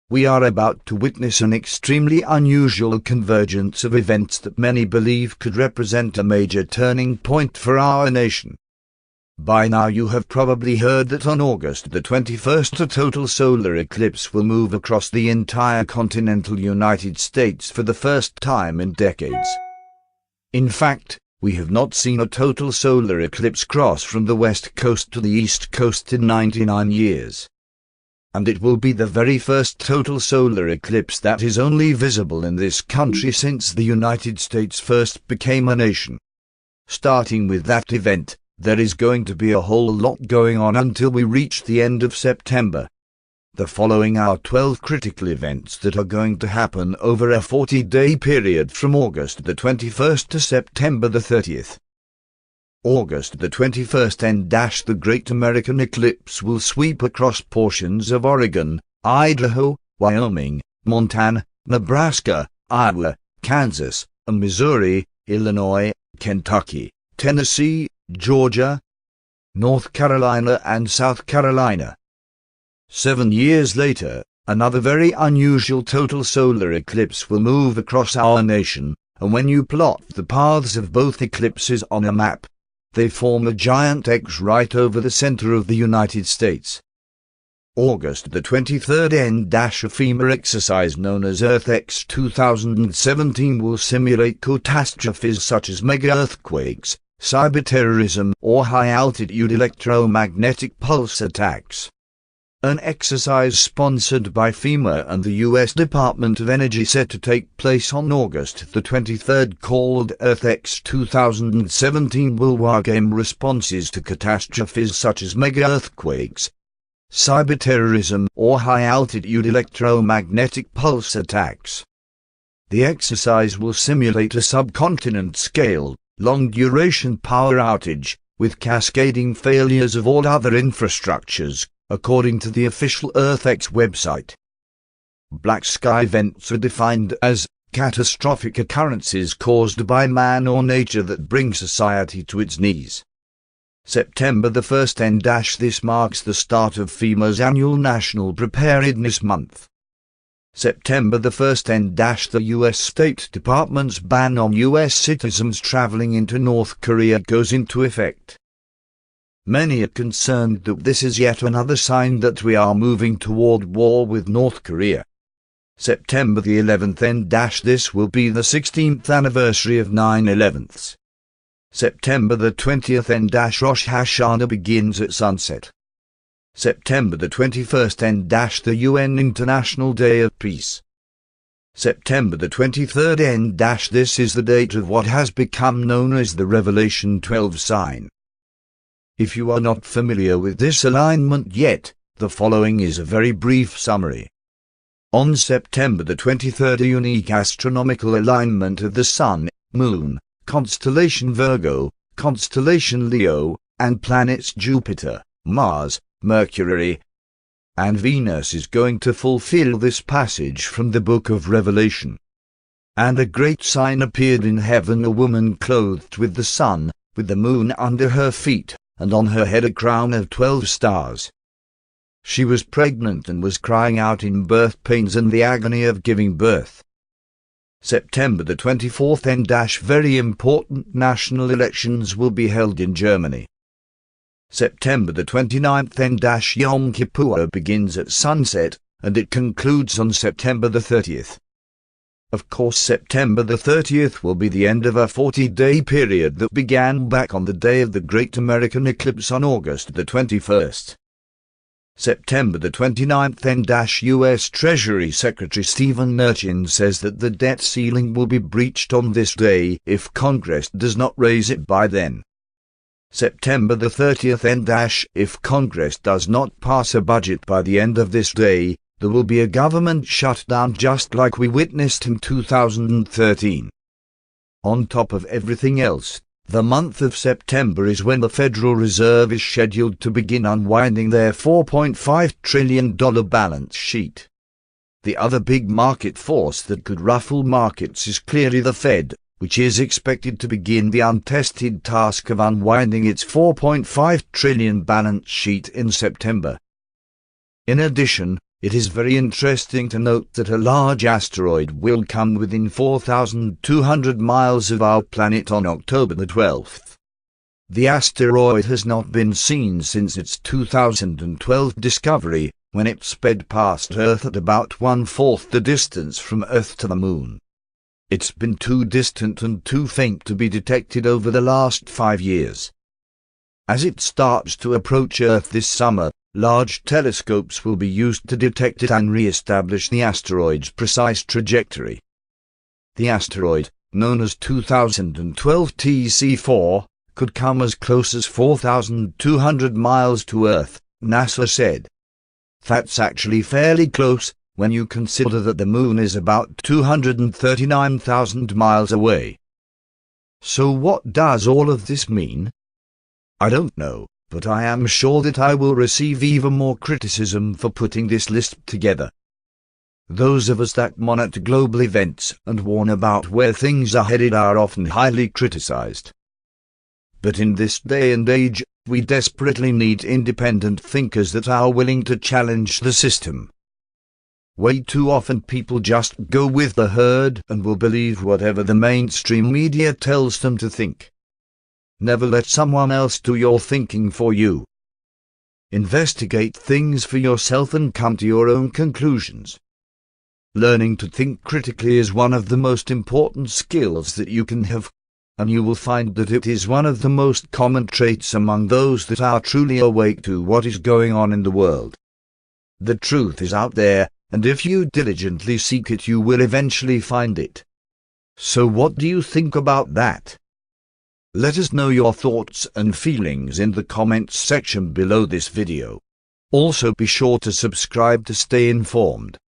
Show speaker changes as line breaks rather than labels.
We are about to witness an extremely unusual convergence of events that many believe could represent a major turning point for our nation. By now you have probably heard that on August the 21st a total solar eclipse will move across the entire continental United States for the first time in decades. In fact, we have not seen a total solar eclipse cross from the west coast to the east coast in 99 years. And it will be the very first total solar eclipse that is only visible in this country since the United States first became a nation. Starting with that event, there is going to be a whole lot going on until we reach the end of September. The following are 12 critical events that are going to happen over a 40-day period from August the 21st to September the 30th. August the 21st and the Great American Eclipse will sweep across portions of Oregon, Idaho, Wyoming, Montana, Nebraska, Iowa, Kansas, Missouri, Illinois, Kentucky, Tennessee, Georgia, North Carolina and South Carolina. 7 years later, another very unusual total solar eclipse will move across our nation, and when you plot the paths of both eclipses on a map, they form a giant X right over the center of the United States. August the 23rd a FEMA exercise known as EarthX 2017 will simulate catastrophes such as mega-earthquakes, cyberterrorism, or high-altitude electromagnetic pulse attacks. An exercise sponsored by FEMA and the U.S. Department of Energy set to take place on August the 23rd called EarthX 2017 will wargame responses to catastrophes such as mega-earthquakes, cyberterrorism, or high-altitude electromagnetic pulse attacks. The exercise will simulate a subcontinent-scale, long-duration power outage, with cascading failures of all other infrastructures, according to the official EarthX website. Black sky events are defined as catastrophic occurrences caused by man or nature that bring society to its knees. September the 1st and this marks the start of FEMA's annual National Preparedness Month. September the 1st and the U.S. State Department's ban on U.S. citizens traveling into North Korea goes into effect. Many are concerned that this is yet another sign that we are moving toward war with North Korea. September the 11th and this will be the 16th anniversary of 9/11. September the 20th and Rosh Hashanah begins at sunset. September the 21st and the UN International Day of Peace. September the 23rd and this is the date of what has become known as the Revelation 12 sign. If you are not familiar with this alignment yet, the following is a very brief summary. On September the 23rd a unique astronomical alignment of the Sun, Moon, constellation Virgo, constellation Leo, and planets Jupiter, Mars, Mercury, and Venus is going to fulfill this passage from the book of Revelation. And a great sign appeared in heaven, a woman clothed with the sun, with the moon under her feet, and on her head a crown of 12 stars. She was pregnant and was crying out in birth pains and the agony of giving birth. September the 24th and very important national elections will be held in Germany. September the 29th and Yom Kippur begins at sunset, and it concludes on September the 30th. Of course, September the 30th will be the end of a 40-day period that began back on the day of the Great American Eclipse on August the 21st. September the 29th and U.S. Treasury Secretary Stephen Mnuchin says that the debt ceiling will be breached on this day if Congress does not raise it by then. September the 30th and if Congress does not pass a budget by the end of this day, there will be a government shutdown just like we witnessed in 2013. On top of everything else, the month of September is when the Federal Reserve is scheduled to begin unwinding their $4.5 trillion balance sheet. The other big market force that could ruffle markets is clearly the Fed, which is expected to begin the untested task of unwinding its $4.5 trillion balance sheet in September. In addition, It is very interesting to note that a large asteroid will come within 4,200 miles of our planet on October the 12th. The asteroid has not been seen since its 2012 discovery, when it sped past Earth at about 1/4 the distance from Earth to the Moon. It's been too distant and too faint to be detected over the last 5 years. As it starts to approach Earth this summer, large telescopes will be used to detect it and re-establish the asteroid's precise trajectory. The asteroid, known as 2012 TC4, could come as close as 4,200 miles to Earth, NASA said. That's actually fairly close, when you consider that the Moon is about 239,000 miles away. So what does all of this mean? I don't know, but I am sure that I will receive even more criticism for putting this list together. Those of us that monitor global events and warn about where things are headed are often highly criticized. But in this day and age, we desperately need independent thinkers that are willing to challenge the system. Way too often people just go with the herd and will believe whatever the mainstream media tells them to think. Never let someone else do your thinking for you. Investigate things for yourself and come to your own conclusions. Learning to think critically is one of the most important skills that you can have, and you will find that it is one of the most common traits among those that are truly awake to what is going on in the world. The truth is out there, and if you diligently seek it, you will eventually find it. So what do you think about that? Let us know your thoughts and feelings in the comments section below this video. Also be sure to subscribe to stay informed.